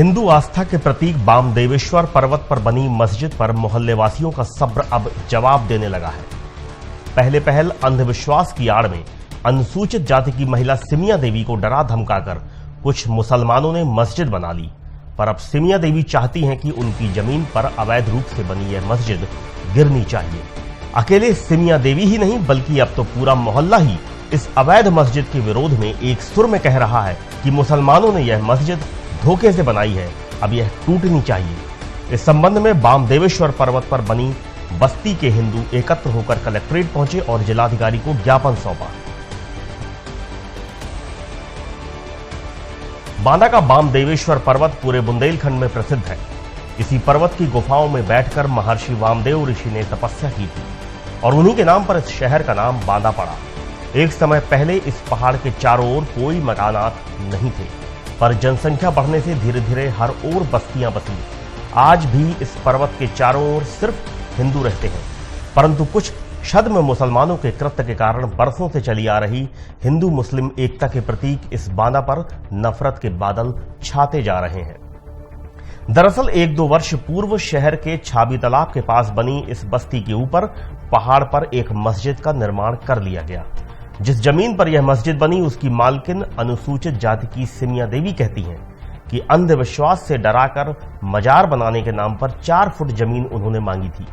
हिंदू आस्था के प्रतीक बामदेवेश्वर पर्वत पर बनी मस्जिद पर मोहल्लेवासियों का सब्र अब जवाब देने लगा है। पहले पहल अंधविश्वास की आड़ में अनुसूचित जाति की महिला सिमिया देवी को डरा धमकाकर कुछ मुसलमानों ने मस्जिद बना ली, पर अब सिमिया देवी चाहती हैं कि उनकी जमीन पर अवैध रूप से बनी यह मस्जिद गिरनी चाहिए। अकेले सिमिया देवी ही नहीं बल्कि अब तो पूरा मोहल्ला ही इस अवैध मस्जिद के विरोध में एक सुर में कह रहा है कि मुसलमानों ने यह मस्जिद धोखे से बनाई है, अब यह टूटनी चाहिए। इस संबंध में बामदेवेश्वर पर्वत पर बनी बस्ती के हिंदू एकत्र होकर कलेक्ट्रेट पहुंचे और जिलाधिकारी को ज्ञापन सौंपा। बांदा का बामदेवेश्वर पर्वत पूरे बुंदेलखंड में प्रसिद्ध है। इसी पर्वत की गुफाओं में बैठकर महर्षि वामदेव ऋषि ने तपस्या की थी और उन्हीं के नाम पर इस शहर का नाम बांदा पड़ा। एक समय पहले इस पहाड़ के चारों ओर कोई मकानात नहीं थे, पर जनसंख्या बढ़ने से धीरे धीरे हर ओर बस्तियां बसी। आज भी इस पर्वत के चारों ओर सिर्फ हिंदू रहते हैं, परंतु कुछ छद्म मुसलमानों के कृत्य के कारण बरसों से चली आ रही हिंदू मुस्लिम एकता के प्रतीक इस बांदा पर नफरत के बादल छाते जा रहे हैं। दरअसल 1-2 वर्ष पूर्व शहर के छाबी तालाब के पास बनी इस बस्ती के ऊपर पहाड़ पर एक मस्जिद का निर्माण कर लिया गया। जिस जमीन पर यह मस्जिद बनी उसकी मालकिन अनुसूचित जाति की सिमिया देवी कहती हैं कि अंधविश्वास से डराकर मजार बनाने के नाम पर 4 फुट जमीन उन्होंने मांगी थी।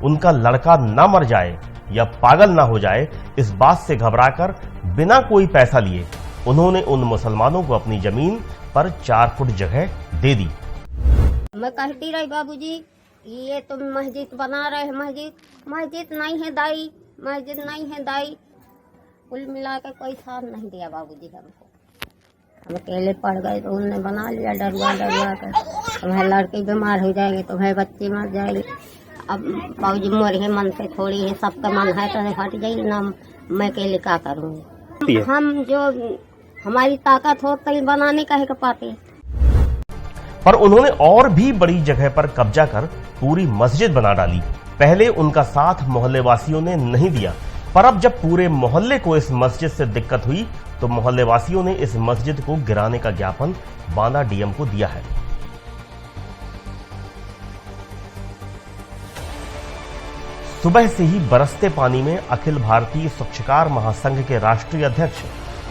उनका लड़का न मर जाए या पागल न हो जाए, इस बात से घबराकर बिना कोई पैसा लिए उन्होंने उन मुसलमानों को अपनी जमीन पर 4 फुट जगह दे दी। मैं कहती रही बाबूजी ये तुम मस्जिद बना रहे हैं, मस्जिद नहीं है दाई, मस्जिद नहीं है दाई। कुल मिला के कोई साथ नहीं दिया बाबूजी हमको। हम अकेले पड़ गए तो उनने बना लिया डरवा कर। तुम्हारे लड़के बीमार हो जाएंगे, तुम्हारे बच्चे मर जाएंगे। अब बाबूजी मोरे मन से थोड़ी है, सबका मन है तो हट जाए ना, मैं अकेले क्या करूँगी। हम जो हमारी ताकत हो तो बनाने का है पाते। पर उन्होंने और भी बड़ी जगह पर कब्जा कर पूरी मस्जिद बना डाली। पहले उनका साथ मोहल्ले वासियों ने नहीं दिया, पर अब जब पूरे मोहल्ले को इस मस्जिद से दिक्कत हुई तो मोहल्ले वासियों ने इस मस्जिद को गिराने का ज्ञापन बांदा डीएम को दिया है। सुबह से ही बरसते पानी में अखिल भारतीय स्वच्छकार महासंघ के राष्ट्रीय अध्यक्ष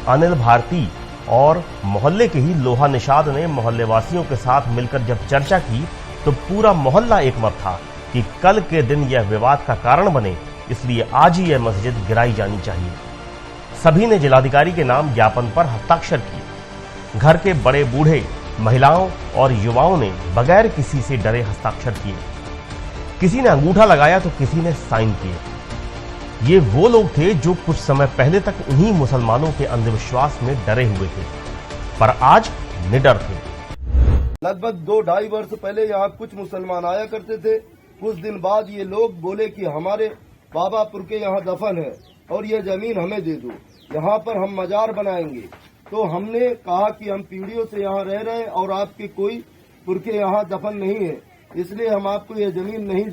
अनिल भारती और मोहल्ले के ही लोहा निषाद ने मोहल्ले वासियों के साथ मिलकर जब चर्चा की तो पूरा मोहल्ला एकमत था कि कल के दिन यह विवाद का कारण बने, इसलिए आज ही यह मस्जिद गिराई जानी चाहिए। सभी ने जिलाधिकारी के नाम ज्ञापन पर हस्ताक्षर किए। घर के बड़े बूढ़े, महिलाओं और युवाओं ने बगैर किसी से डरे हस्ताक्षर किए। किसी ने अंगूठा लगाया तो किसी ने साइन किए। ये वो लोग थे जो कुछ समय पहले तक उन्हीं मुसलमानों के अंधविश्वास में डरे हुए थे, पर आज निडर थे। लगभग 2-2.5 वर्ष पहले यहाँ कुछ मुसलमान आया करते थे। कुछ दिन बाद ये लोग बोले कि हमारे बाबा पुरखे यहाँ दफन है और ये जमीन हमें दे दो, यहाँ पर हम मजार बनाएंगे। तो हमने कहा कि हम पीढ़ियों से यहाँ रह रहे हैं और आपके कोई पुरखे यहाँ दफन नहीं है, इसलिए हम आपको ये जमीन नहीं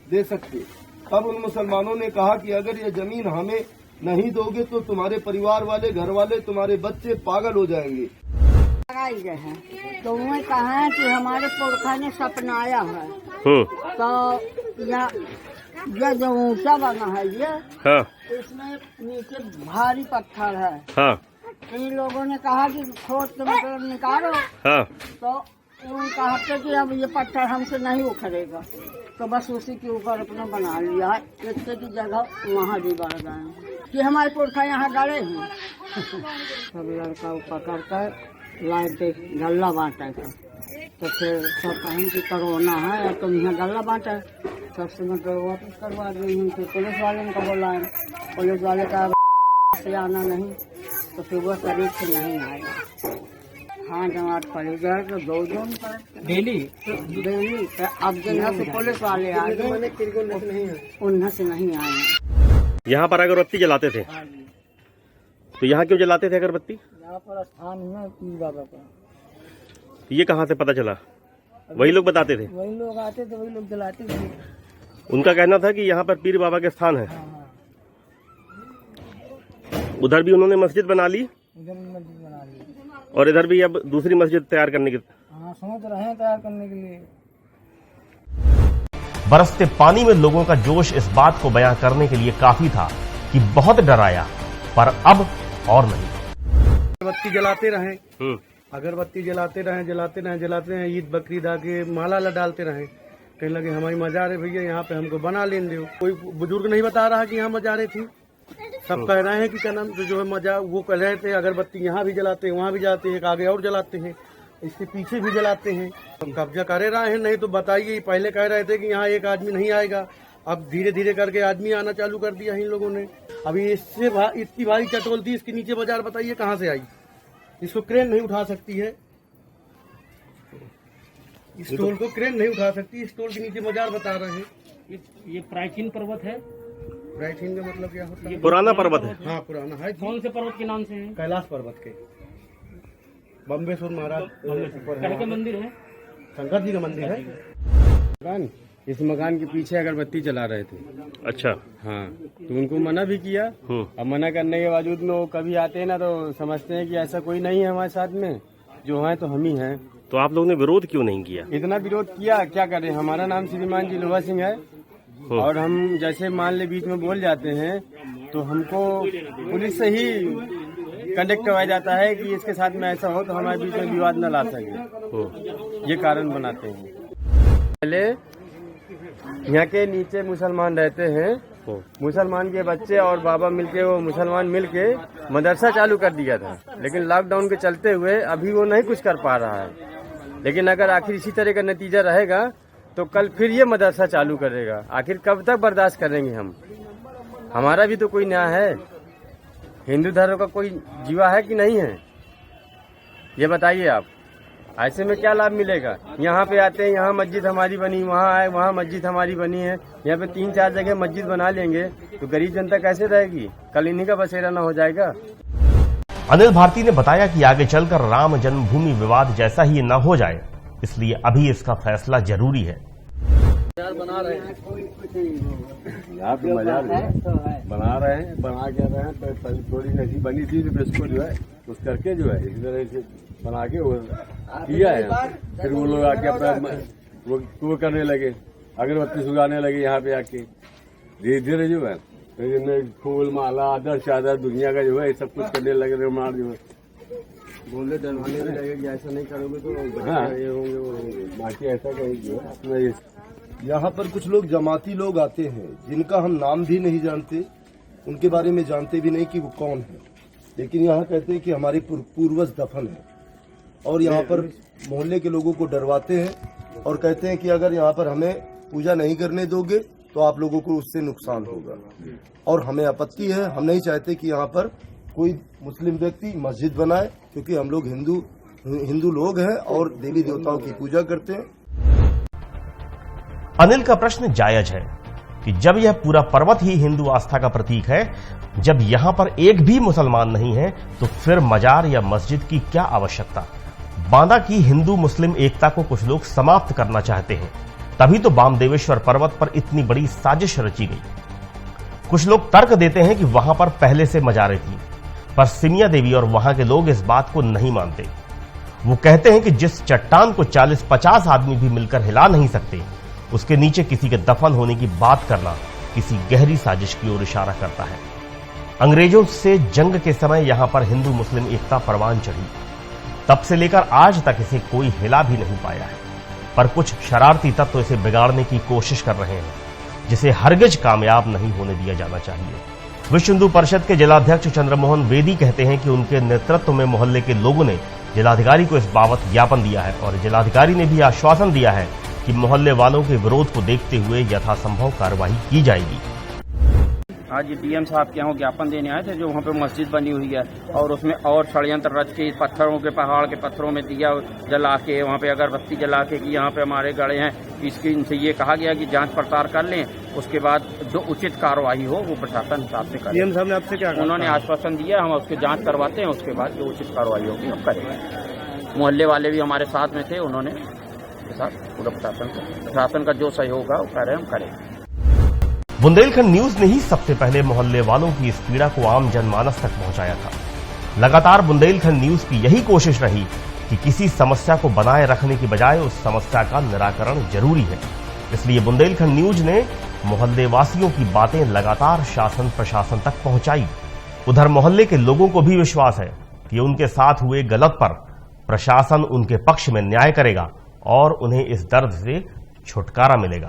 दे सकते। तब उन मुसलमानों ने कहा कि अगर ये जमीन हमें नहीं दोगे तो तुम्हारे परिवार वाले, घर वाले, तुम्हारे बच्चे पागल हो जाएंगे। लगाई गए हैं तो उन्होंने कहा है कि हमारे पुरखा ने सपनाया है तो यह जो ऊंचा बना है ये इसमें नीचे भारी पत्थर है। इन लोगों ने कहा कि खोद के मतलब निकालो तो उनका हफ्ते कि अब ये पत्थर हमसे नहीं उखड़ेगा, तो बस उसी के ऊपर अपना बना लिया है। इससे की जगह वहाँ भी बढ़ गए कि हमारे पुरखा यहाँ गड़े हैं। सब लड़का पकड़ कर लाए थे गल्ला बांटा था, तो फिर सब कहें कि कोरोना है और तुम यहाँ गल्ला बांटा, सबसे मतलब वापस करवा रही हूँ। फिर पुलिस वाले को बोला है, पुलिस वाले का से आना नहीं, तो फिर वो शरीर से नहीं आएगा। हाँ जमात पड़ेगा तो 2 जून पर डेली अब जगह से पुलिस वाले आ गए, उन्हें से नहीं आए। यहाँ पर अगरबत्ती जलाते थे तो यहाँ क्यों जलाते थे अगरबत्ती? यहाँ पर स्थान है पीर बाबा का। ये कहाँ से पता चला? वही लोग बताते थे? वही लोग आते थे, वही लोग जलाते थे। उनका कहना था कि यहाँ पर पीर बाबा के स्थान है। हाँ। उधर भी उन्होंने मस्जिद बना ली इधर मस्जिद बना ली और इधर भी अब दूसरी मस्जिद तैयार करने की। हाँ हाँ, सोच रहे हैं तैयार करने के लिए। बरसते पानी में लोगों का जोश इस बात को बयां करने के लिए काफी था कि बहुत डराया, पर अब और नहीं। अगरबत्ती जलाते रहें, अगरबत्ती जलाते रहें, ईद बकरीद आके माला डालते रहें। कहने लगे हमारी मजार है भैया, यहाँ पे हमको बना लेने दो। कोई बुजुर्ग नहीं बता रहा कि यहाँ मजारें थी, सब कह रहे हैं कि क्या नाम जो है मजार, वो कह रहे थे अगरबत्ती यहाँ भी जलाते हैं, वहाँ भी जलाते हैं, आगे और जलाते हैं, इसके पीछे भी जलाते हैं। हम कब्जा करे रहे हैं। नहीं तो बताइए, पहले कह रहे थे कि यहाँ एक आदमी नहीं आएगा, अब धीरे धीरे करके आदमी आना चालू कर दिया इन लोगों ने। अभी इससे इतनी भारी चटोल थी, इसके नीचे बाजार बताइए कहाँ से आई। इसको क्रेन नहीं उठा सकती है, इस टोल को क्रेन नहीं उठा सकती। इस टोल के नीचे बाजार बता रहे हैं। ये प्राचीन पर्वत है। प्राचीन का मतलब क्या होता है? पुराना पर्वत है। हाँ, पुराना है। कौन से पर्वत के नाम से है? कैलाश पर्वत के बम्बेश्वर महाराज का मंदिर है, शंकर जी का मंदिर है। इस मकान के पीछे अगरबत्ती चला रहे थे। अच्छा। हाँ, तो उनको मना भी किया। अब मना करने के बावजूद में वो कभी आते हैं ना तो समझते हैं कि ऐसा कोई नहीं है हमारे साथ में, जो है तो हम ही हैं। तो आप लोगों ने विरोध क्यों नहीं किया? इतना विरोध किया, क्या करें। हमारा नाम श्रीमान जी लोहा सिंह है, और हम जैसे मान ले बीच में बोल जाते हैं तो हमको पुलिस से ही कंडक्ट करवाया जाता है कि इसके साथ में ऐसा हो तो हमारे बीच में विवाद न ला सके, ये कारण बनाते हैं। पहले यहाँ के नीचे मुसलमान रहते हैं, मुसलमान के बच्चे और बाबा मिलके, वो मुसलमान मिलके मदरसा चालू कर दिया था, लेकिन लॉकडाउन के चलते हुए अभी वो नहीं कुछ कर पा रहा है। लेकिन अगर आखिर इसी तरह का नतीजा रहेगा तो कल फिर ये मदरसा चालू करेगा। आखिर कब तक बर्दाश्त करेंगे हम? हमारा भी तो कोई न्याय है, हिंदू धर्म का कोई जीवा है कि नहीं है, ये बताइए आप। ऐसे में क्या लाभ मिलेगा? यहाँ पे आते हैं, यहाँ मस्जिद हमारी बनी, वहाँ आए वहाँ मस्जिद हमारी बनी है, यहाँ पे 3-4 जगह मस्जिद बना लेंगे तो गरीब जनता कैसे रहेगी? कल इन्हीं का बसेरा न हो जाएगा। अनिल भारती ने बताया कि आगे चलकर राम जन्मभूमि विवाद जैसा ही न हो जाए, इसलिए अभी इसका फैसला जरूरी है। बना रहे हैं, यहाँ पे मजार बना रहे हैं, बना क्या रहे हैं, थोड़ी ऐसी बनी थी तो इसको जो है उस करके जो है इसी तरह से बना के वो किया है। फिर वो लोग आके अपना वो करने लगे, अगरबत्ती सुगाने लगे यहाँ पे आके। धीरे धीरे जो है फूल माला आदर चादर दुनिया का जो है सब कुछ करने लगे। निर्माण जो है बोले डरवाने भी लगे कि ऐसा नहीं करोगे तो ये होंगे, बाकी ऐसा करेंगे। यहाँ पर कुछ लोग जमाती लोग आते हैं जिनका हम नाम भी नहीं जानते, उनके बारे में जानते भी नहीं कि वो कौन है, लेकिन यहाँ कहते हैं कि हमारे पूर्वज दफन है, और यहाँ पर मोहल्ले के लोगों को डरवाते हैं और कहते हैं कि अगर यहाँ पर हमें पूजा नहीं करने दोगे तो आप लोगों को उससे नुकसान होगा, और हमें आपत्ति है। हम नहीं चाहते कि यहाँ पर कोई मुस्लिम व्यक्ति मस्जिद बनाए, क्योंकि हम लोग हिंदू लोग हैं और देवी देवताओं की पूजा करते हैं। अनिल का प्रश्न जायज है कि जब यह पूरा पर्वत ही हिंदू आस्था का प्रतीक है, जब यहां पर एक भी मुसलमान नहीं है, तो फिर मजार या मस्जिद की क्या आवश्यकता? बांदा की हिंदू मुस्लिम एकता को कुछ लोग समाप्त करना चाहते हैं, तभी तो बामदेवेश्वर पर्वत पर इतनी बड़ी साजिश रची गई। कुछ लोग तर्क देते हैं कि वहां पर पहले से मजारें थी, पर सिमिया देवी और वहां के लोग इस बात को नहीं मानते। वो कहते हैं कि जिस चट्टान को 40-50 आदमी भी मिलकर हिला नहीं सकते, उसके नीचे किसी के दफन होने की बात करना किसी गहरी साजिश की ओर इशारा करता है। अंग्रेजों से जंग के समय यहां पर हिंदू मुस्लिम एकता परवान चढ़ी, तब से लेकर आज तक इसे कोई हिला भी नहीं पाया है, पर कुछ शरारती तत्व इसे बिगाड़ने की कोशिश कर रहे हैं, जिसे हरगिज कामयाब नहीं होने दिया जाना चाहिए। विश्व हिंदू परिषद के जिलाध्यक्ष चंद्रमोहन वेदी कहते हैं कि उनके नेतृत्व में मोहल्ले के लोगों ने जिलाधिकारी को इस बाबत ज्ञापन दिया है, और जिलाधिकारी ने भी आश्वासन दिया है कि मोहल्ले वालों के विरोध को देखते हुए यथासंभव कार्रवाई की जाएगी। आज ये डीएम साहब के यहाँ ज्ञापन देने आए थे, जो वहाँ पे मस्जिद बनी हुई है और उसमें और षड्यंत्र रच के पत्थरों के पहाड़ के पत्थरों में दिया जला के, वहाँ पे अगरबत्ती जला के कि यहाँ पे हमारे गड़े हैं, इसकी इनसे ये कहा गया कि जांच पड़ताल कर लें, उसके बाद जो उचित कार्रवाई हो वो प्रशासन हिसाब से करें। डीएम साहब ने आपसे क्या कहा? उन्होंने आश्वासन दिया, हम उसकी जाँच करवाते हैं, उसके बाद जो उचित कार्रवाई होगी हम करेंगे। मोहल्ले वाले भी हमारे साथ में थे, उन्होंने पूरा प्रशासन का जो सहयोग है वो करें, हम करेंगे। बुंदेलखंड न्यूज ने ही सबसे पहले मोहल्ले वालों की इस पीड़ा को आम जनमानस तक पहुंचाया था। लगातार बुंदेलखंड न्यूज की यही कोशिश रही कि किसी समस्या को बनाए रखने की बजाय उस समस्या का निराकरण जरूरी है। इसलिए बुंदेलखंड न्यूज ने मोहल्ले वासियों की बातें लगातार शासन प्रशासन तक पहुंचाई। उधर मोहल्ले के लोगों को भी विश्वास है कि उनके साथ हुए गलत पर प्रशासन उनके पक्ष में न्याय करेगा और उन्हें इस दर्द से छुटकारा मिलेगा।